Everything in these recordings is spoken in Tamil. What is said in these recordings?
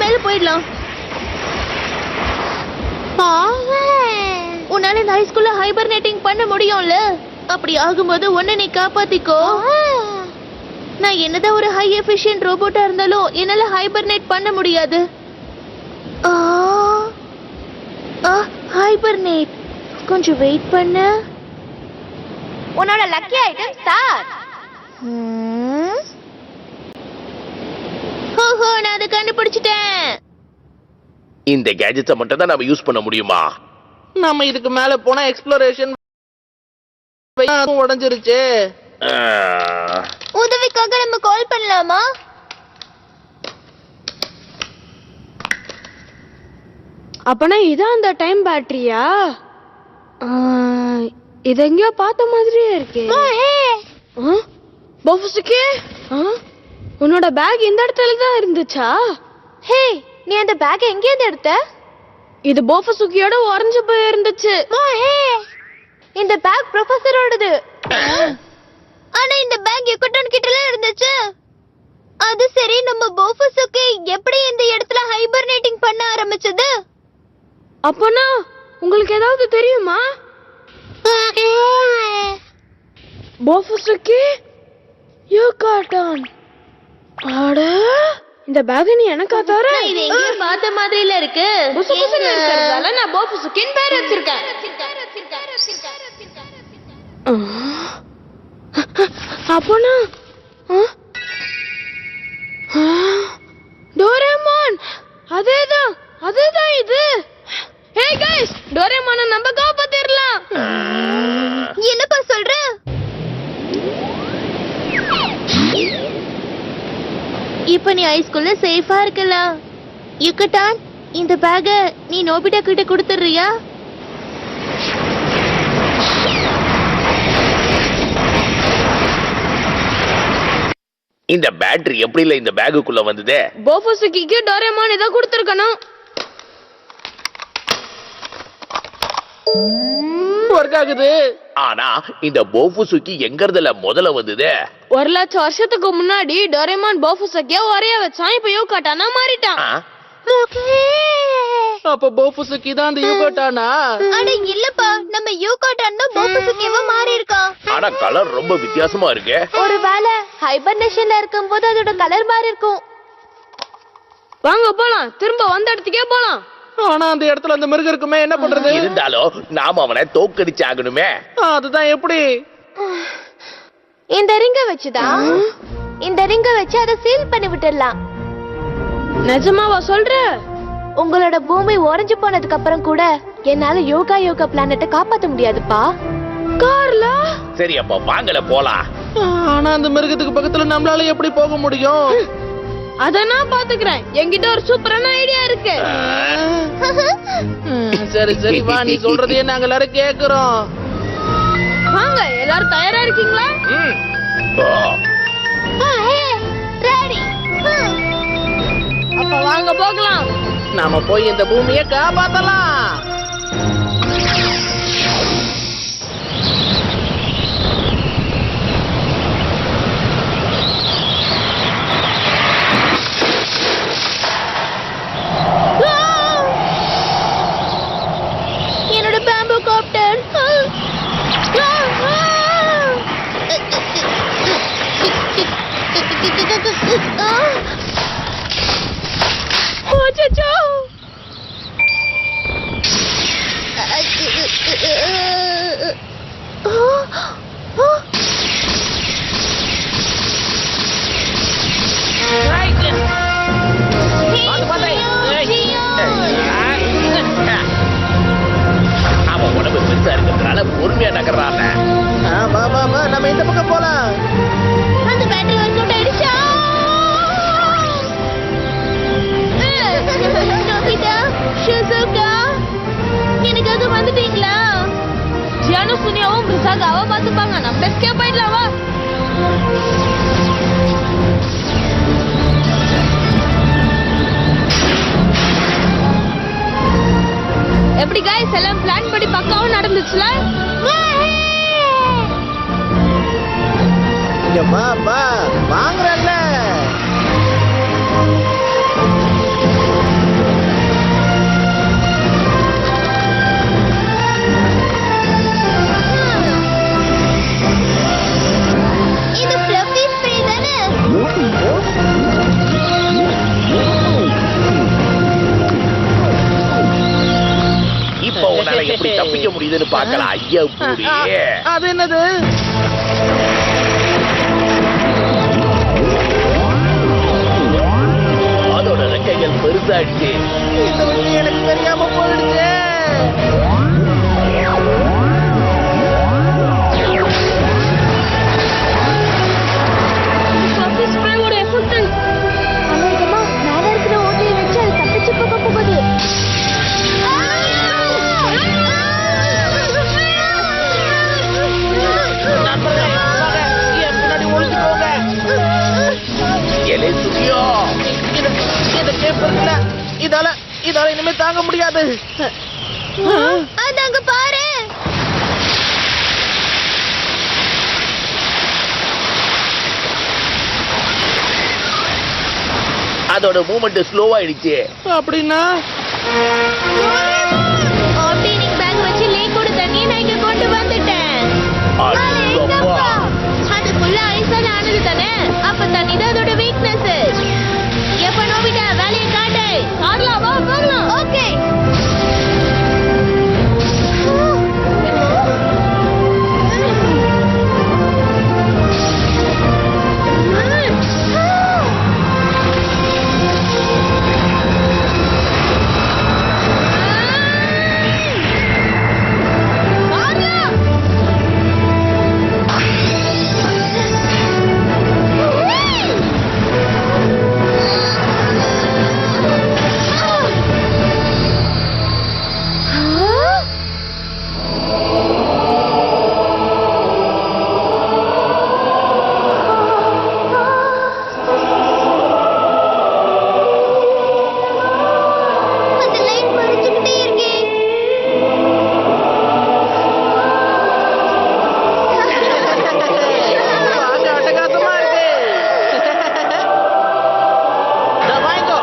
மேல போயிடலாம். உன்னால இந்த ஹைஸ்கூல்ல ஹைபர்னேட்டிங் பண்ண முடியும்ல? அப்படி ஆகும்போது உன்னை நீ காப்பாத்திக்கோ. நான் என்னதான் ஒரு ஹை எஃபிஷியன்ட் ரோபோட்டா இருந்தாலும் என்னால ஹைபர்னேட் பண்ண முடியாது. ஹைபர்னேட் கொஞ்சம் வெயிட் பண்ண. உன்னோட லக்கி ஐட்டம் ஸ்டார்ட். ஓஹோ, நான் அதை கண்டுபிடிச்சிட்டேன். இந்த கேஜெட்ஸை மட்டும் தான் நாம யூஸ் பண்ண முடியுமா? நம்ம இதுக்கு மேல போனா எக்ஸ்ப்ளோரேஷன் உடைஞ்சிருச்சு. உதவிக்காக நம்ம கால் பண்ணலாமா? அப்பனா இதான் அந்த டைம் பேட்டரியா? இது எங்கேயோ பார்த்த மாதிரியே இருக்கு. பஃபுசுகி, உன்னோட பேக் இந்த இடத்துல தான் இருந்துச்சா? ஹே, நீ அந்த பேக் எங்க இருந்து எடுத்த? இது பஃபுசுகியோட உறைஞ்சு போய் இருந்துச்சு. இந்த பேக் ப்ரொஃபசரோடது. ஆனா இந்த பேக் யுகட்டான் கிட்டல இருந்துச்சு. அது சரி, நம்ம பஃபுசுகி எப்படி இந்த இடத்துல ஹைபர்னேட்டிங் பண்ண ஆரம்பிச்சது? அப்பனா உங்களுக்கு ஏதாவது தெரியுமா? பஃபுசுகி, யுகட்டான். அட, இந்த பேக் நீ எனக்கா தர? இது எங்கேயோ பார்த்த மாதிரில இருக்கு. புசுபுசுன்னு இருக்கிறதால நான் பஃபுசுகின்னு பேர் வச்சிருக்கேன். அப்பனா டோரேமான், அதேதான் இது. ஹே गाइस, டோரேமானை நம்ம காப்பாத்திரலாம். என்னப்பா சொல்ற? இப்ப நீ ஹைஸ்கூல்ல சேஃபா இருக்கலாம். யுகட்டான், இந்த பேக நீ நோபிட்டா கிட்ட கொடுத்துறியா? இந்த பேட்டரி எப்படி இல்ல இந்த பேக்குள்ள வந்ததே? பஃபுசுகிக்கு டோரேமான் இத கொடுத்திருக்கணும். ஒர்க் ஆகுது. ஆனா இந்த பஃபுசுகி எங்க இருந்துல முதல்ல வந்ததே? 1,00,000 வருஷத்துக்கு முன்னாடி டோரேமான் பஃபுசுகிய ஒரே வச்சான். இப்ப யுகட்டானா மாறிட்டான். அப்ப பஃபுசுகி தான் அந்த யுகட்டானா? அட இல்லப்பா, நம்ம யுகட்டான் தான் பஃபுசுகிவா மாறி இருக்கான். ஆனா கலர் ரொம்ப வித்தியாசமா இருக்கு. ஒருவேளை ஹைபர்னேஷன்ல இருக்கும்போது அதோட கலர் மாறி இருக்கும். வாங்க போலாம், திரும்ப வந்த இடத்துக்கே போலாம். ஆனா அந்த இடத்துல அந்த மிருகம் இருக்குமே, என்ன பண்றது? இருந்தாலும் நாம அவனை தோக்கடிச்சு ஆகணுமே. அதுதான் எப்படி? இந்த ரிங்க வச்சுதான். இந்த ரிங்க வச்சு அதை சீல் பண்ணி விட்டுடலாம். நிஜமாவா சொல்ற? உங்களோட பூமி உறைஞ்சு போனதுக்கு அப்புறம் கூட என்னால யோகா பிளானட்டை காப்பாத்த முடியாதுப்பா. கார்லா, சரி அப்ப வாங்கல போலாம். ஆனா அந்த மிருகத்துக்கு பக்கத்துல நம்மளால எப்படி போக முடியும்? அத நான் பாத்துக்கிறேன். என்கிட்ட ஒரு சூப்பரான ஐடியா இருக்கு. சரி வா, நீ சொல்றதையே நாங்க எல்லாரும் கேக்குறோம். வாங்க, எல்லாரும் தயாரா இருக்கீங்களா? ரெடி. அப்ப வாங்க போகலாம். நாம போய் இந்த பூமியை காப்பாத்தலாம். என்னோட பேம்பு காப்டர். அச்சச்சோ. அவன் உடம்பு பெருசா இருக்கிறதுனால பொறுமையா நகர்றாங்க. நம்ம இந்த பக்கம் போலாம். அந்த பேட்டரி ஒர்க் அவுட் ஆயிடுச்சா? நோபிட்டா, ஷிசுகா, எனக்காக வந்துட்டீங்களா? ஜியானு சுனியாவும் பிரிசாகாவா பாத்துப்பாங்க. நம்ம எஸ்கேப் ஆயிடலாம். வா. எப்படி गाइस, எல்லாம் பிளான் படி பக்காவா நடந்துச்சுல? இங்க வா வாங்குறல்ல. எப்படி தப்பிக்க முடியுதுன்னு பார்க்கலாம். ஐயா பூரியே. அது என்னது? அதோட ரெக்கைகள் பெருசாயிடுச்சு. இந்த விஷயம் எனக்கு தெரியாம போயிடுச்சு. பப்பி ஸ்ப்ரேவோட எஃபெக்ட் அமெரிக்கமா மேல இருக்கிற ஓட்டையை வச்சு அது தப்பிச்சு போக போகுது. நண்பர்களே, வாங்க, என் பின்னாடி ஒளிஞ்சுக்கோங்க. எலே சுனியோ, இந்த கேப் இருக்குல்ல, இதால இனிமே தாங்க முடியாது. அது அங்க பாரு. அதோட மூவ்மெண்ட் ஸ்லோவாயிடுச்சு. அப்படின்னா ஆப்டீனிங் பேக் வச்சு லேக்கோட தண்ணியை நான் இங்க கொண்டு வந்துட்டேன். அடப்பா. அது ஃபுல்லா ஐஸால ஆனது தானே, அப்ப தண்ணி தான் அதோட வீக்னஸ். எப்ப நோபிட்டா வேலையை காட்டு. கார்லா வா போகலாம். ஓகே. அந்த லைட் மறைச்சுக்கிட்டே இருக்கே. வாங்க, அட்டகாசமா இருக்கு. இதோ வாங்கிக்கோ.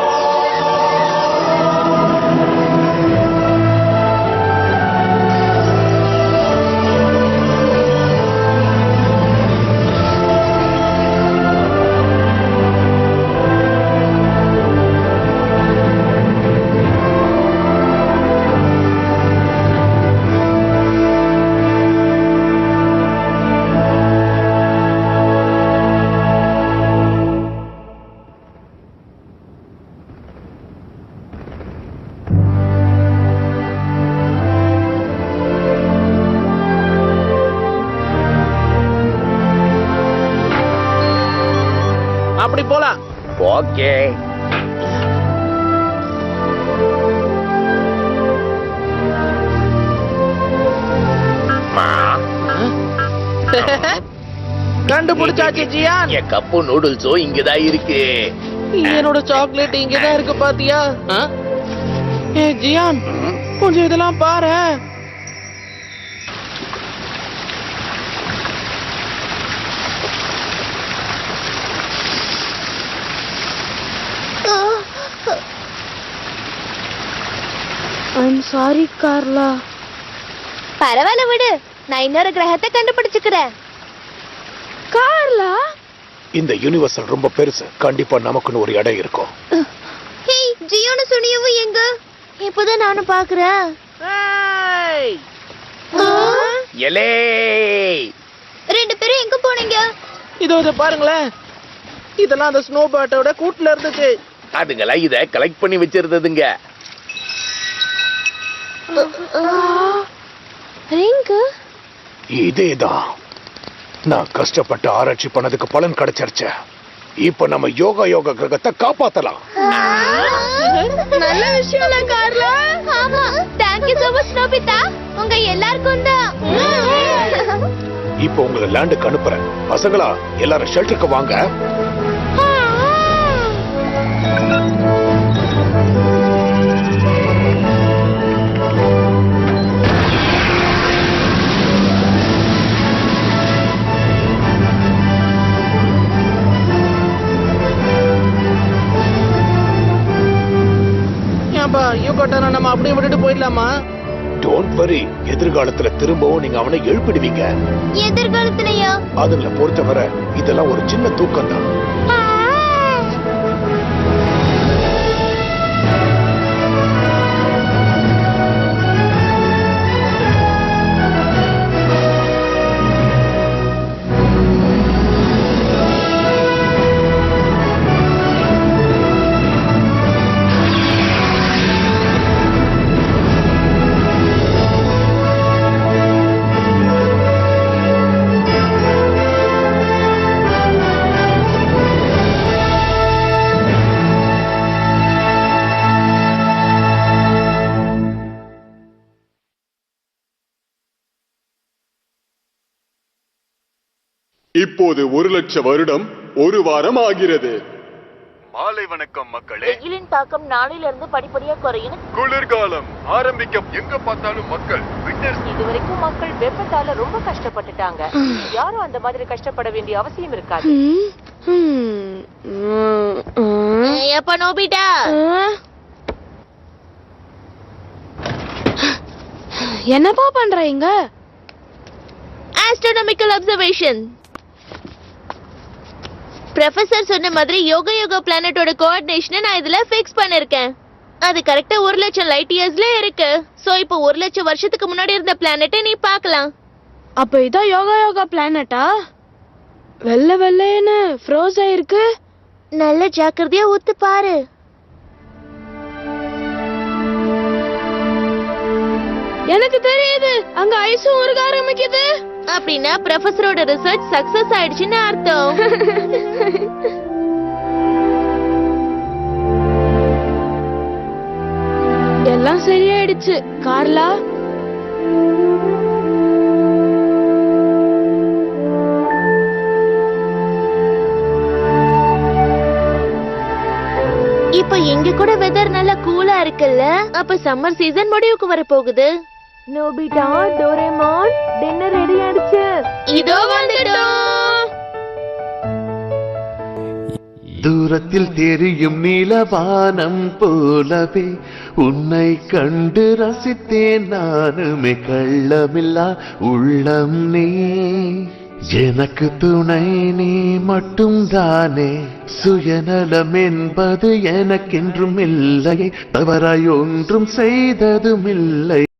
அப்படி போலாம். ஓகே. மா, கண்டுபிடிச்சாச்சு ஜியான். என் கப்பு நூடுல்ஸும் இங்கதான் இருக்கு. என்னோட சாக்லேட் இங்கதான் இருக்கு பாத்தியா? ஏ ஜியான், கொஞ்சம் இதெல்லாம் பாரு. ஐம் சாரி கார்லா. பரவாயில்ல விடு, நான் இன்னொரு கிரகத்தை கண்டுபிடிச்சுக்கிறேன். கார்லா இந்த யூனிவர்சல் ரொம்ப பெருசு. கண்டிப்பா நமக்குன்னு ஒரு இடம் இருக்கும். ஹே, ஜியோனு சுனியவும் எங்க? இப்பதான் நானும் பாக்குறேன். ஏய், எலே, ரெண்டு பேரும் எங்க போனீங்க? இதோ இதை பாருங்களேன். இதெல்லாம் அந்த ஸ்னோ பேட்டோட கூட்டுல இருந்துச்சு. அதுங்களா இத கலெக்ட் பண்ணி வச்சிருந்ததுங்க. ரிங்கு இதேதான். நான் கஷ்டப்பட்டு ஆராய்ச்சி பண்ணதுக்கு பலன் கிடைச்சிருச்சு. இப்ப நம்ம யோகா கிரகத்தை காப்பாத்தலாம். நல்ல விஷயம்ல கார்லா. ஆமா, தேங்க் யூ so much நோபிதா. உங்க எல்லாருக்கும் தான். இப்ப உங்களை லேண்டுக்கு அனுப்புறேன். பசங்களா, எல்லாரும் ஷெல்டருக்கு வாங்க. ஏன்பா யூகோட்டனை நம்ம அப்படியே விட்டுட்டு போயிடலாமா? டோன்ட் வரி, எதிர்காலத்துல திரும்பவும் நீங்க அவனை எழுப்பிடுவீங்க. எதிர்காலத்துலயா? அதுங்களை பொறுத்தவரை இதெல்லாம் ஒரு சின்ன தூக்கம் தான். இப்போது 1,00,000 வருடம் 1 வாரம் ஆகிறது. மாலை வணக்கம் மக்களே. வெயிலின் தாக்கம் நாளையில இருந்து படிப்படியா குறையும். குளிர்காலம் ஆரம்பிக்க எங்க பார்த்தாலும் மக்கள். இதுவரைக்கும் மக்கள் வெப்பத்தால ரொம்ப கஷ்டப்பட்டுட்டாங்க. யாரும் அந்த மாதிரி கஷ்டப்பட வேண்டிய அவசியம் இருக்காது. எப்ப நோபிட்டா என்னப்பா பண்றீங்க? Astronomical observation. ப்ரொஃபசர் சொன்ன மாதிரி யோகா பிளானட்டோட கோஆர்டினேஷனை நான் இதுல ஃபிக்ஸ் பண்ணிருக்கேன். அது கரெக்டா 1,00,000 லைட் இயர்ஸ்ல இருக்கு. சோ இப்போ 1,00,000 வருஷத்துக்கு முன்னாடி இருந்த பிளானட்டை நீ பார்க்கலாம். அப்ப இதான் யோகா பிளானட்டா? வெள்ளை வெள்ளைன்னு ஃப்ரோஸ் ஆயிருக்கு. நல்ல ஜாக்கிரதையா ஊத்து பாரு. எனக்கு தெரியுது, அங்க ஐஸும் உருக ஆரம்பிக்குது. அப்படின்னா ப்ரொஃபசரோட ரிசர்ச் சக்சஸ் ஆயிடுச்சுன்னு அர்த்தம். எல்லாம் சரியாயிடுச்சு. கார்லா, இப்ப எங்க கூட வெதர் நல்லா கூலா இருக்குல்ல? அப்ப சம்மர் சீசன் முடிவுக்கு வர போகுது. நோபிட்டா, டோரேமான், டின்னர் ரெடி ஆயிடுச்சு. இதோ வந்துட்டோம். தூரத்தில் தெரியும் நீலவானம் போலவே உன்னை கண்டு ரசித்தேன் நானுமே. கள்ளமில்லா உள்ளம் நீ, எனக்கு துணை நீ மட்டும் தானே. சுயநலம் என்பது எனக்கென்றும் இல்லையே, தவறாய் ஒன்றும் செய்ததும் இல்லை.